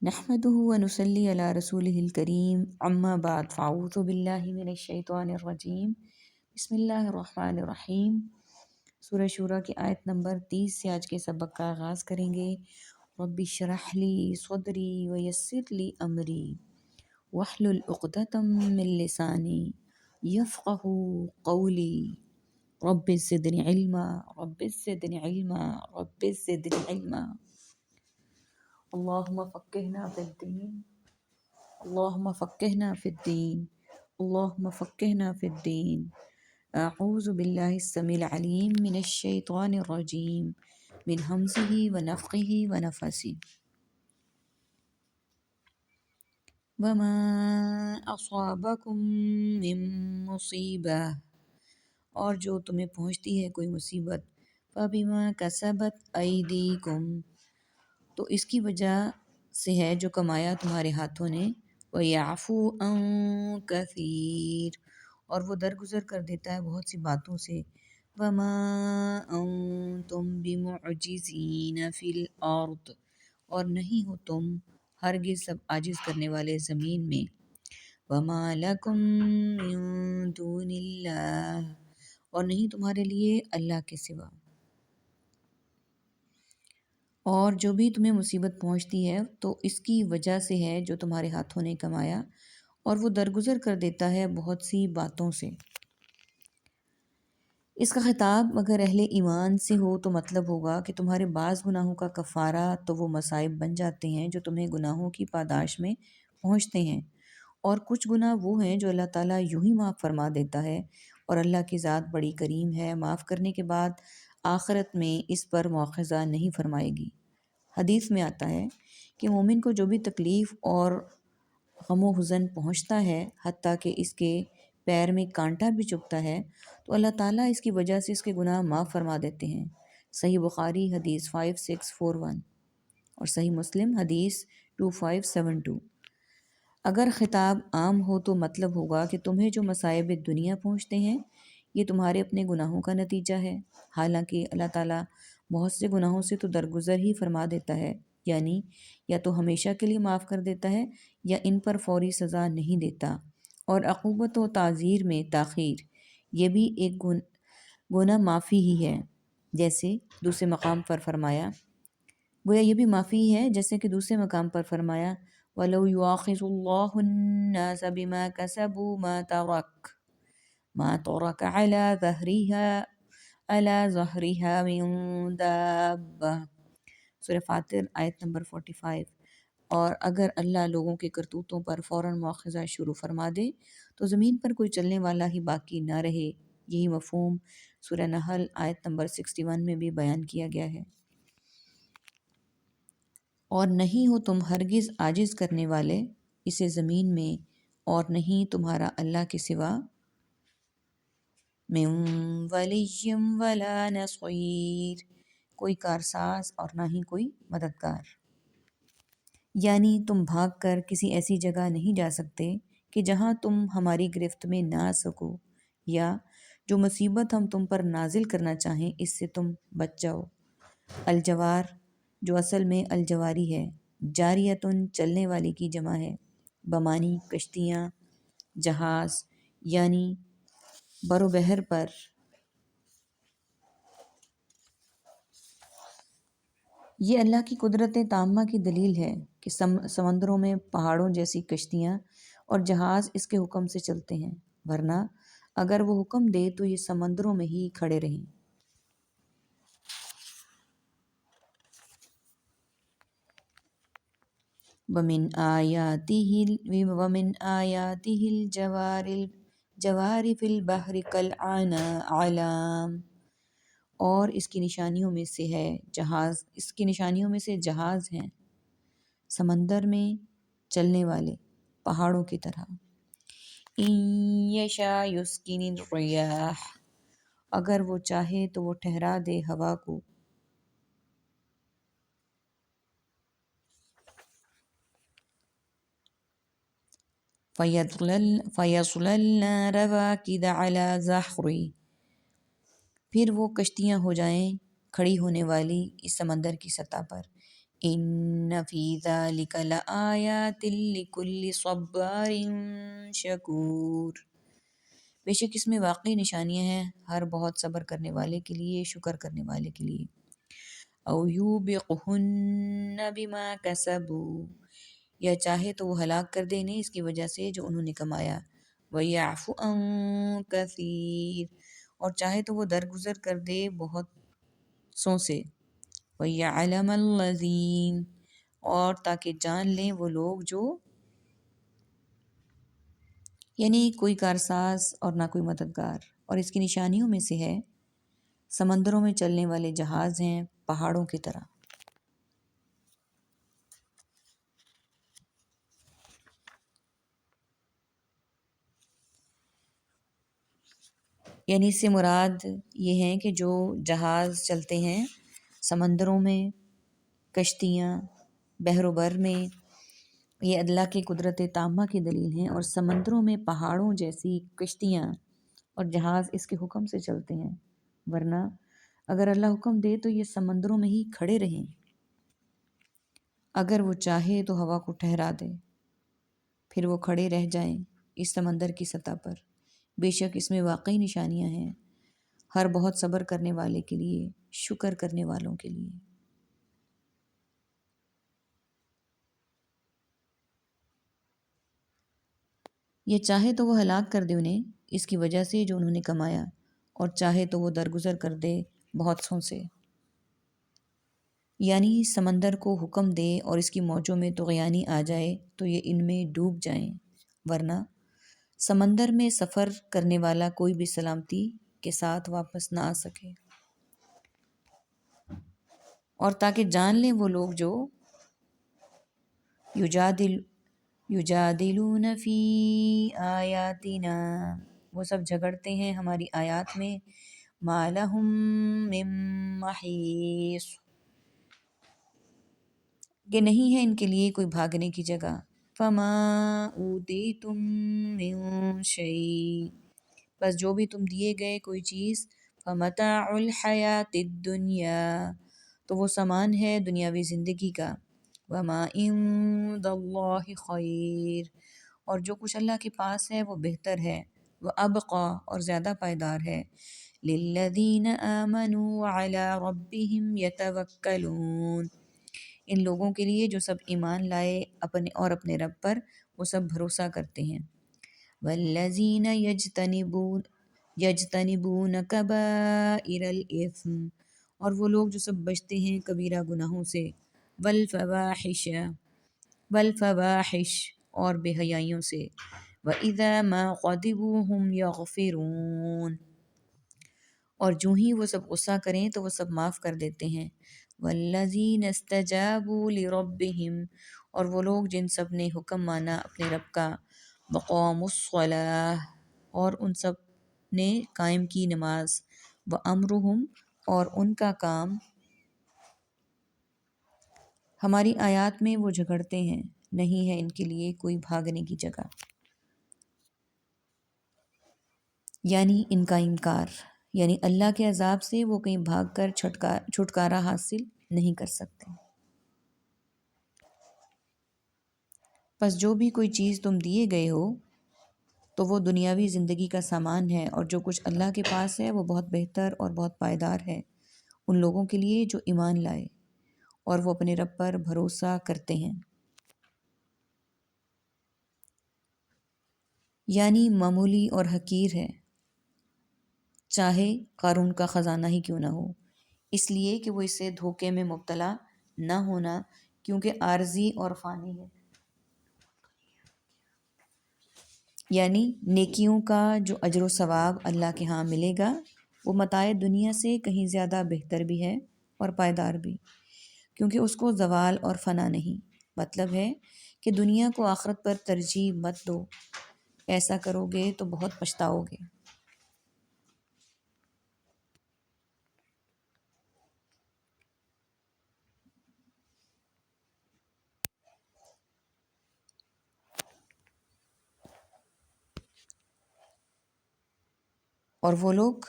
نحمده ونصلي على رسوله الكريم اما بعد فاعوذ باللہ من الشیطان الرجیم بسم اللہ الرحمن الرحیم۔ سورہ شورى کی آیت نمبر 30 سے آج کے سبق کا آغاز کریں گے۔ رب اشرح لی صدری ویسر لی امری واحلل عقدۃ من لسانی یفقهوا قولی رب زدنی علما رب زدنی علما رب زدنی علما۔ اللهم فقهنا في الدين اللهم فقهنا في الدين اللهم فقهنا في الدين۔ اعوذ باللہ السمیع العلیم من الشیطان الرجیم من ہمزہ ونفخہ ونفثہ۔ وما اصابکم من مصیبہ، اور جو تمہیں پہنچتی ہے کوئی مصیبت، فبما کسبت ایدیکم، تو اس کی وجہ سے ہے جو کمایا تمہارے ہاتھوں نے، وَيَعْفُو عَن كَثِيرٍ، اور وہ درگزر کر دیتا ہے بہت سی باتوں سے۔ وَمَا أَنتُم بِمُعْجِزِينَ فِي الْأَرْضِ، اور نہیں ہو تم ہرگز سب عاجز کرنے والے زمین میں۔ وَمَا لَكُم مِّن دُونِ اللَّهِ، اور نہیں تمہارے لیے اللہ کے سوا۔ اور جو بھی تمہیں مصیبت پہنچتی ہے تو اس کی وجہ سے ہے جو تمہارے ہاتھوں نے کمایا، اور وہ درگزر کر دیتا ہے بہت سی باتوں سے۔ اس کا خطاب اگر اہل ایمان سے ہو تو مطلب ہوگا کہ تمہارے بعض گناہوں کا کفارہ تو وہ مصائب بن جاتے ہیں جو تمہیں گناہوں کی پاداش میں پہنچتے ہیں، اور کچھ گناہ وہ ہیں جو اللہ تعالیٰ یوں ہی معاف فرما دیتا ہے، اور اللہ کی ذات بڑی کریم ہے، معاف کرنے کے بعد آخرت میں اس پر مواخذہ نہیں فرمائے گی۔ حدیث میں آتا ہے کہ مومن کو جو بھی تکلیف اور غم و حزن پہنچتا ہے، حتیٰ کہ اس کے پیر میں کانٹا بھی چبھتا ہے، تو اللہ تعالیٰ اس کی وجہ سے اس کے گناہ معاف فرما دیتے ہیں۔ صحیح بخاری حدیث 5641 اور صحیح مسلم حدیث 2572۔ اگر خطاب عام ہو تو مطلب ہوگا کہ تمہیں جو مصائب دنیا پہنچتے ہیں یہ تمہارے اپنے گناہوں کا نتیجہ ہے، حالانکہ اللہ تعالیٰ بہت سے گناہوں سے تو درگزر ہی فرما دیتا ہے، یعنی یا تو ہمیشہ کے لیے معاف کر دیتا ہے یا ان پر فوری سزا نہیں دیتا، اور عقوبت و تعزیر میں تاخیر یہ بھی ایک گناہ معافی ہی ہے، جیسے دوسرے مقام پر فرمایا، گویا یہ بھی معافی ہی ہے جیسے کہ دوسرے مقام پر فرمایا وَلَوْ يُؤَاخِذُ اللَّهُ النَّاسَ بِمَا كَسَبُوا مَا تَرَكَ عَلَى ظَهْرِهَا مِن دَابَّةٍ۔ سورہ فاطر آیت نمبر 45۔ اور اگر اللہ لوگوں کے کرتوتوں پر فوراً مواخذہ شروع فرما دے تو زمین پر کوئی چلنے والا ہی باقی نہ رہے۔ یہی مفہوم سورہ نحل آیت نمبر 61 میں بھی بیان کیا گیا ہے۔ اور نہیں ہو تم ہرگز عاجز کرنے والے اسے زمین میں، اور نہیں تمہارا اللہ کے سوا من ولی ولا نصیر، کوئی کارساز اور نہ ہی کوئی مددگار۔ یعنی تم بھاگ کر کسی ایسی جگہ نہیں جا سکتے کہ جہاں تم ہماری گرفت میں نہ آ سکو، یا جو مصیبت ہم تم پر نازل کرنا چاہیں اس سے تم بچ جاؤ۔ الجوار جو اصل میں الجواری ہے، جاریتن چلنے والی کی جمع ہے، بمانی کشتیاں، جہاز، یعنی بر و بحر پر۔ یہ اللہ کی قدرت تامہ کی دلیل ہے کہ سمندروں میں پہاڑوں جیسی کشتیاں اور جہاز اس کے حکم سے چلتے ہیں، ورنہ اگر وہ حکم دے تو یہ سمندروں میں ہی کھڑے رہیں۔ وَمِنْ آيَاتِهِ الْجَوَارِ فِي الْبَحْرِ كَالْأَعْلَامِ، اور اس کی نشانیوں میں سے ہے جہاز، اس کی نشانیوں میں سے جہاز ہیں سمندر میں چلنے والے پہاڑوں کی طرح۔ إِن يَشَأْ يُسْكِنِ الرِّيَاحَ، اگر وہ چاہے تو وہ ٹھہرا دے ہوا کو۔ فَيَصْلَلْنَ رَوَاكِدَ عَلَى ظَهْرِهِ، پھر وہ کشتیاں ہو جائیں کھڑی ہونے والی اس سمندر کی سطح پر۔ ان فی ذلک لآیات لکل صبار شکور، بے شک اس میں واقعی نشانیاں ہیں ہر بہت صبر کرنے والے کے لیے، شکر کرنے والے کے لیے۔ او یوبقہن بما کسبوا، یا چاہے تو وہ ہلاک کر دے انہیں اس کی وجہ سے جو انہوں نے کمایا، وَيَعْفُ عَن كَثِيرٍ، اور چاہے تو وہ درگزر کر دے بہت سوں سے، وَيَعْلَمَ الَّذِينَ، اور تاکہ جان لیں وہ لوگ جو، یعنی کوئی کارساز اور نہ کوئی مددگار۔ اور اس کی نشانیوں میں سے ہے سمندروں میں چلنے والے جہاز ہیں پہاڑوں کی طرح، یعنی اس سے مراد یہ ہیں کہ جو جہاز چلتے ہیں سمندروں میں، کشتیاں بحر و بر میں، یہ اللہ کی قدرت تامہ کی دلیل ہیں، اور سمندروں میں پہاڑوں جیسی کشتیاں اور جہاز اس کے حکم سے چلتے ہیں، ورنہ اگر اللہ حکم دے تو یہ سمندروں میں ہی کھڑے رہیں، اگر وہ چاہے تو ہوا کو ٹھہرا دے، پھر وہ کھڑے رہ جائیں اس سمندر کی سطح پر۔ بے شک اس میں واقعی نشانیاں ہیں ہر بہت صبر کرنے والے کے لیے، شکر کرنے والوں کے لیے۔ یہ چاہے تو وہ ہلاک کر دے انہیں اس کی وجہ سے جو انہوں نے کمایا، اور چاہے تو وہ درگزر کر دے بہت سوں سے، یعنی سمندر کو حکم دے اور اس کی موجوں میں طغیانی آ جائے تو یہ ان میں ڈوب جائیں، ورنہ سمندر میں سفر کرنے والا کوئی بھی سلامتی کے ساتھ واپس نہ آ سکے۔ اور تاکہ جان لیں وہ لوگ جو یجادلون فی آیاتنا، وہ سب جھگڑتے ہیں ہماری آیات میں، ما لہم من محیص، کہ نہیں ہے ان کے لیے کوئی بھاگنے کی جگہ، فما اوتیتم من شیء، بس جو بھی تم دیے گئے کوئی چیز، فمتاع الحیات الدنیا، تو وہ سامان ہے دنیاوی زندگی کا، وما عند اللہ خیر، اور جو کچھ اللہ کے پاس ہے وہ بہتر ہے، وہ ابقا اور زیادہ پائیدار ہے، للذین آمنوا وعلی ربہم یتوکلون، ان لوگوں کے لیے جو سب ایمان لائے اپنے اور اپنے رب پر وہ سب بھروسہ کرتے ہیں، والذین یجتنبون کبائر الاثم، اور وہ لوگ جو سب بچتے ہیں کبیرہ گناہوں سے، والفواحش اور بے حیائیوں سے، وَإِذَا مَا غَضِبُوا هُمْ يَغْفِرُونَ، اور جو ہی وہ سب غصہ کریں تو وہ سب معاف کر دیتے ہیں، وَالَّذِينَ اسْتَجَابُوا لِرَبِّهِمْ، اور وہ لوگ جن سب نے حکم مانا اپنے رب کا، وَقَامُوا الصَّلَاةَ، اور ان سب نے قائم کی نماز، وَأَمْرُهُمْ، اور ان کا کام، ہماری آیات میں وہ جھگڑتے ہیں، نہیں ہے ان کے لیے کوئی بھاگنے کی جگہ، یعنی ان کا انکار، یعنی اللہ کے عذاب سے وہ کہیں بھاگ کر چھٹکارا حاصل نہیں کر سکتے۔ پس جو بھی کوئی چیز تم دیے گئے ہو تو وہ دنیاوی زندگی کا سامان ہے، اور جو کچھ اللہ کے پاس ہے وہ بہت بہتر اور بہت پائیدار ہے ان لوگوں کے لیے جو ایمان لائے اور وہ اپنے رب پر بھروسہ کرتے ہیں، یعنی معمولی اور حقیر ہے، چاہے قارون کا خزانہ ہی کیوں نہ ہو، اس لیے کہ وہ اس سے دھوکے میں مبتلا نہ ہونا، کیونکہ عارضی اور فانی ہے، یعنی نیکیوں کا جو اجر و ثواب اللہ کے ہاں ملے گا وہ متاع دنیا سے کہیں زیادہ بہتر بھی ہے اور پائیدار بھی، کیونکہ اس کو زوال اور فنا نہیں، مطلب ہے کہ دنیا کو آخرت پر ترجیح مت دو، ایسا کرو گے تو بہت پچھتاؤ گے۔ اور وہ لوگ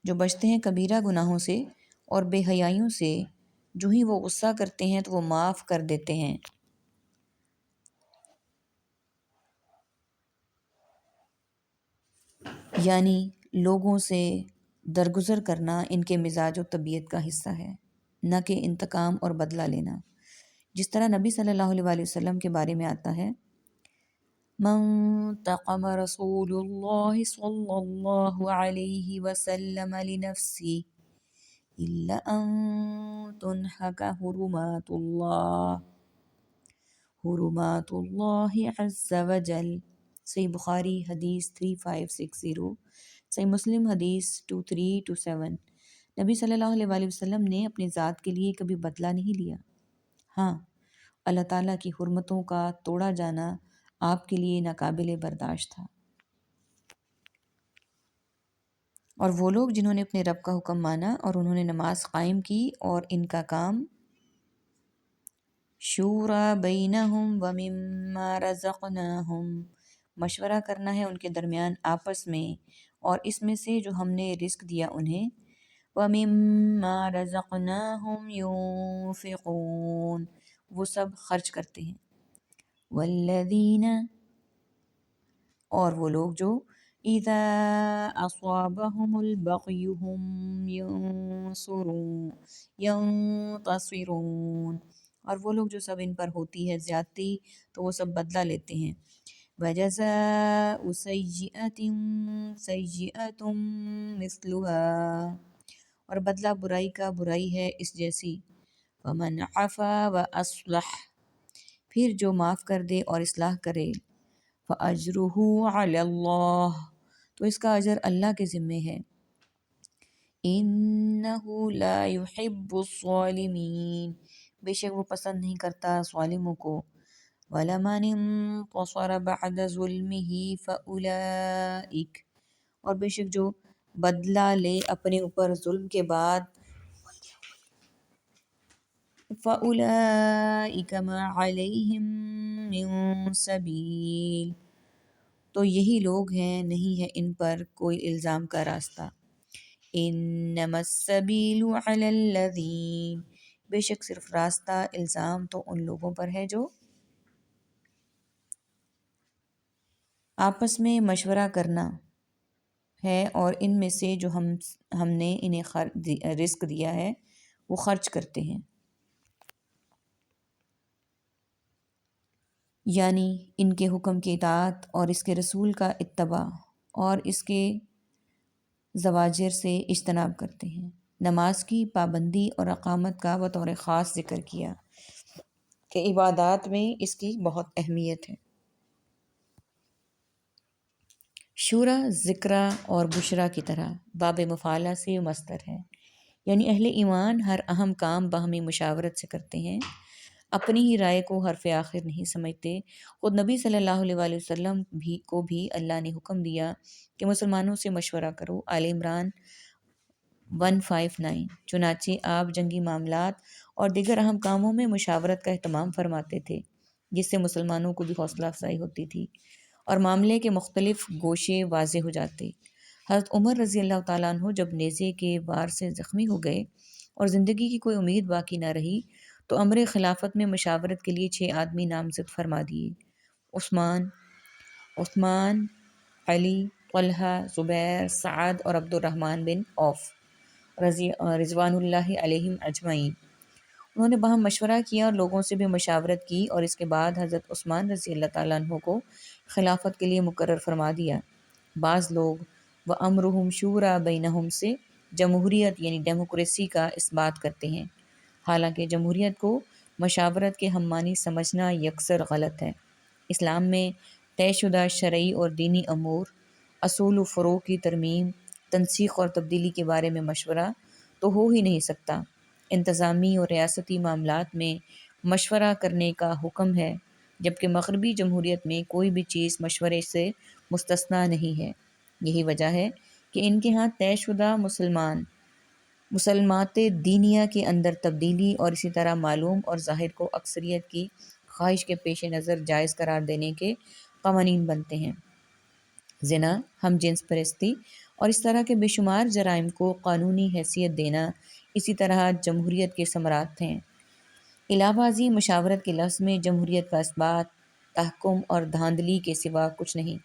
جو بچتے ہیں کبیرہ گناہوں سے اور بے حیائیوں سے، جو ہی وہ غصہ کرتے ہیں تو وہ معاف کر دیتے ہیں۔ یعنی لوگوں سے درگزر کرنا ان کے مزاج و طبیعت کا حصہ ہے، نہ کہ انتقام اور بدلہ لینا۔ جس طرح نبی صلی اللہ علیہ وآلہ وسلم کے بارے میں آتا ہے، منتقم رسول اللہ صلی اللہ علیہ وسلم لنفسی الا ان تنہک حرمات اللہ عز وجل۔ صحیح بخاری حدیث 3560، صحیح مسلم حدیث 2327۔ نبی صلی اللہ علیہ وآلہ وسلم نے اپنی ذات کے لیے کبھی بدلہ نہیں لیا۔ ہاں، اللہ تعالیٰ کی حرمتوں کا توڑا جانا آپ کے لیے ناقابل برداشت تھا۔ اور وہ لوگ جنہوں نے اپنے رب کا حکم مانا اور انہوں نے نماز قائم کی اور ان کا کام شورا بینہم ومما رزقناہم، مشورہ کرنا ہے ان کے درمیان آپس میں، اور اس میں سے جو ہم نے رزق دیا انہیں، ومما رزقناہم ينفقون، وہ سب خرچ کرتے ہیں، والذین، اور وہ لوگ جو اذا اصابہم البغی هم ینتصرون، اور وہ لوگ جو سب ان پر ہوتی ہے زیادتی تو وہ سب بدلہ لیتے ہیں، وجزاء سیئۃ سیئۃ مثلها، اور بدلہ برائی کا برائی ہے اس جیسی، ومن عفا واصلح، پھر جو معاف کر دے اور اصلاح کرے، فَأَجْرُهُ عَلَى اللَّهِ، تو اس کا اجر اللہ کے ذمے ہے، إِنَّهُ لَا يُحِبُّ الظَّالِمِينَ، بے شک وہ پسند نہیں کرتا ظالموں کو، وَلَمَنِ انتصر بَعْدَ ظُلْمِهِ فَأُولَئِكَ، اور بے شک جو بدلہ لے اپنے اوپر ظلم کے بعد، فَأُولَئِكَ مَا عَلَيْهِم مِّن سَبِيلٍ، تو یہی لوگ ہیں، نہیں ہے ان پر کوئی الزام کا راستہ، انما السبیل علی الذین، بے شک صرف راستہ الزام تو ان لوگوں پر ہے جو آپس میں مشورہ کرنا ہے اور ان میں سے جو ہم نے انہیں رزق دیا ہے وہ خرچ کرتے ہیں، یعنی ان کے حکم کی اطاعت اور اس کے رسول کا اتباع اور اس کے زواجر سے اجتناب کرتے ہیں۔ نماز کی پابندی اور اقامت کا بطور خاص ذکر کیا کہ عبادات میں اس کی بہت اہمیت ہے۔ شورا ذکرہ اور بشرا کی طرح باب مفعلہ سے مصدر ہے، یعنی اہل ایمان ہر اہم کام باہمی مشاورت سے کرتے ہیں، اپنی ہی رائے کو حرف آخر نہیں سمجھتے۔ خود نبی صلی اللہ علیہ وآلہ وسلم کو بھی اللہ نے حکم دیا کہ مسلمانوں سے مشورہ کرو، آل عمران 159۔ چنانچہ آپ جنگی معاملات اور دیگر اہم کاموں میں مشاورت کا اہتمام فرماتے تھے، جس سے مسلمانوں کو بھی حوصلہ افزائی ہوتی تھی اور معاملے کے مختلف گوشے واضح ہو جاتے۔ حضرت عمر رضی اللہ تعالیٰ عنہ جب نیزے کے وار سے زخمی ہو گئے اور زندگی کی کوئی امید باقی نہ رہی تو امر خلافت میں مشاورت کے لیے 6 آدمی نامزد فرما دیے، عثمان، علی، طلحہ، زبیر، سعد اور عبد الرحمن بن عوف رضوان اللہ علیہم اجمعین۔ انہوں نے باہم مشورہ کیا اور لوگوں سے بھی مشاورت کی اور اس کے بعد حضرت عثمان رضی اللہ تعالیٰ عنہ کو خلافت کے لیے مقرر فرما دیا۔ بعض لوگ وَأَمْرُهُمْ شُورَىٰ بَيْنَهُمْ سے جمہوریت یعنی ڈیموکریسی کا اس بات کرتے ہیں، حالانکہ جمہوریت کو مشاورت کے ہم معنی سمجھنا یکسر غلط ہے۔ اسلام میں طے شدہ شرعی اور دینی امور، اصول و فروع کی ترمیم، تنسیخ اور تبدیلی کے بارے میں مشورہ تو ہو ہی نہیں سکتا۔ انتظامی اور ریاستی معاملات میں مشورہ کرنے کا حکم ہے، جبکہ مغربی جمہوریت میں کوئی بھی چیز مشورے سے مستثنیٰ نہیں ہے۔ یہی وجہ ہے کہ ان کے ہاں طے شدہ مسلمات دینیہ کے اندر تبدیلی اور اسی طرح معلوم اور ظاہر کو اکثریت کی خواہش کے پیش نظر جائز قرار دینے کے قوانین بنتے ہیں۔ زنا، ہم جنس پرستی اور اس طرح کے بے شمار جرائم کو قانونی حیثیت دینا اسی طرح جمہوریت کے ثمرات ہیں۔ علاوہ ازیں مشاورت کے لفظ میں جمہوریت کا اثبات تحکم اور دھاندلی کے سوا کچھ نہیں،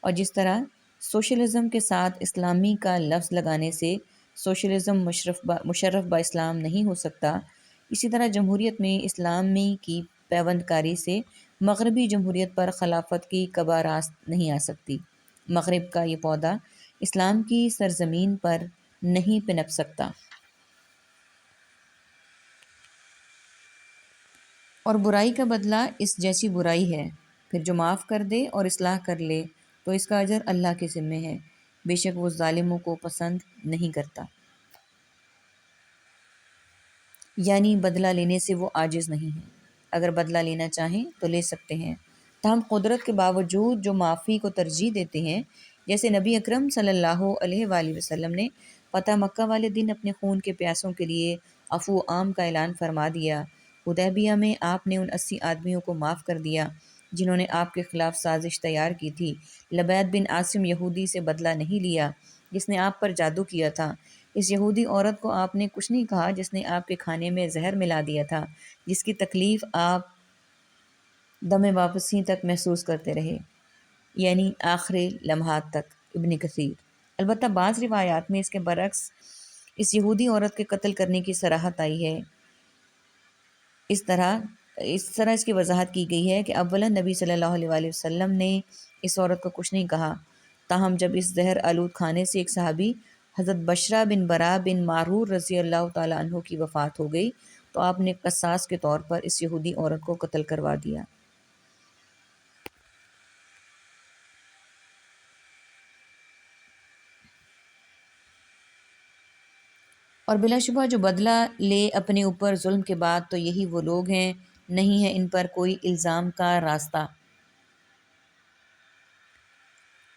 اور جس طرح سوشلزم کے ساتھ اسلامی کا لفظ لگانے سے سوشلزم مشرف با اسلام نہیں ہو سکتا، اسی طرح جمہوریت میں اسلامی کی پیوند کاری سے مغربی جمہوریت پر خلافت کی قبا راست نہیں آ سکتی۔ مغرب کا یہ پودا اسلام کی سرزمین پر نہیں پنپ سکتا، اور برائی کا بدلہ اس جیسی برائی ہے۔ پھر جو معاف کر دے اور اصلاح کر لے تو اس کا اجر اللہ کے ذمہ ہے، بے شک وہ ظالموں کو پسند نہیں کرتا۔ یعنی بدلہ لینے سے وہ عاجز نہیں ہے، اگر بدلہ لینا چاہیں تو لے سکتے ہیں، تاہم قدرت کے باوجود جو معافی کو ترجیح دیتے ہیں، جیسے نبی اکرم صلی اللہ علیہ وآلہ وسلم نے فتح مکہ والے دن اپنے خون کے پیاسوں کے لیے عفو عام کا اعلان فرما دیا۔ حدیبیہ میں آپ نے ان 80 آدمیوں کو معاف کر دیا جنہوں نے آپ کے خلاف سازش تیار کی تھی۔ لبید بن عاصم یہودی سے بدلہ نہیں لیا جس نے آپ پر جادو کیا تھا۔ اس یہودی عورت کو آپ نے کچھ نہیں کہا جس نے آپ کے کھانے میں زہر ملا دیا تھا، جس کی تکلیف آپ دم واپسی تک محسوس کرتے رہے، یعنی آخری لمحات تک۔ ابن کثیر۔ البتہ بعض روایات میں اس کے برعکس اس یہودی عورت کے قتل کرنے کی صراحت آئی ہے۔ اس طرح اس کی وضاحت کی گئی ہے کہ اولا نبی صلی اللہ علیہ وآلہ وسلم نے اس عورت کو کچھ نہیں کہا، تاہم جب اس زہر آلود کھانے سے ایک صحابی حضرت بشرا بن برا بن معرور رضی اللہ تعالیٰ عنہ کی وفات ہو گئی تو آپ نے قصاص کے طور پر اس یہودی عورت کو قتل کروا دیا۔ اور بلا شبہ جو بدلہ لے اپنے اوپر ظلم کے بعد تو یہی وہ لوگ ہیں، نہیں ہے ان پر کوئی الزام کا راستہ۔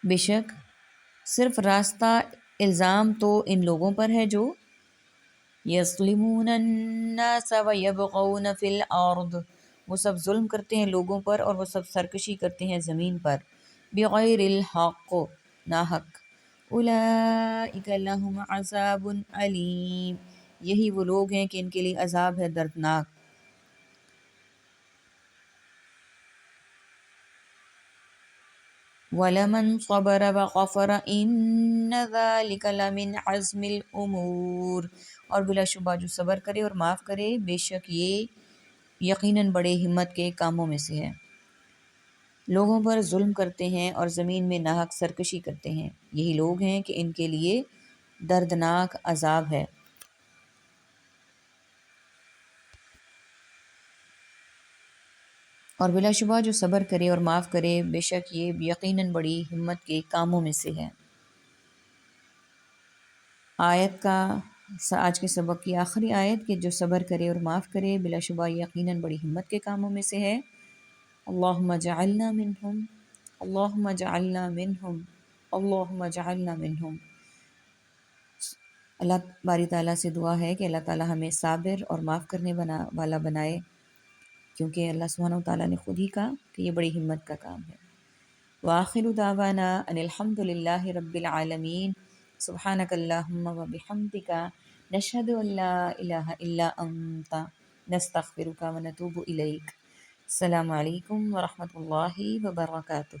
بے شک صرف راستہ الزام تو ان لوگوں پر ہے جو یظلمون الناس ویبغون فی الارض، وہ سب ظلم کرتے ہیں لوگوں پر اور وہ سب سرکشی کرتے ہیں زمین پر، بغیر الحق، ناحق۔ اولئک لہم عذاب علیم، یہی وہ لوگ ہیں کہ ان کے لیے عذاب ہے دردناک۔ وَلَمَنْ صَبَرَ وَغَفَرَ إِنَّ ذَلِكَ لَمِنْ عَزْمِ الْأُمُورِ، اور بلا شبہ جو صبر کرے اور معاف کرے بے شک یہ یقیناً بڑے ہمت کے کاموں میں سے ہے۔ لوگوں پر ظلم کرتے ہیں اور زمین میں ناحق سرکشی کرتے ہیں، یہی لوگ ہیں کہ ان کے لیے دردناک عذاب ہے۔ اور بلا شبہ جو صبر کرے اور معاف کرے بے شک یہ یقیناً بڑی ہمت کے کاموں میں سے ہے۔ آیت کا آج کے سبق کی آخری آیت کہ جو صبر کرے اور معاف کرے بلا شبہ یقیناً بڑی ہمت کے کاموں میں سے ہے۔ اللہم اجعلنا منہم، اللہم اجعلنا منہم، اللہم اجعلنا منہم۔ اللہ باری تعالیٰ سے دعا ہے کہ اللہ تعالیٰ ہمیں صابر اور معاف کرنے والا بنائے، کیونکہ اللہ سبحانہ و تعالیٰ نے خود ہی کہا کہ یہ بڑی ہمت کا کام ہے۔ وآخر دعوانا ان الحمد للہ رب العالمین، سبحانک اللہم و بحمدک، نشہد ان لا الہ الا انت، نستغفرک و نتوب الیک۔ السلام علیکم ورحمۃ اللہ وبرکاتہ۔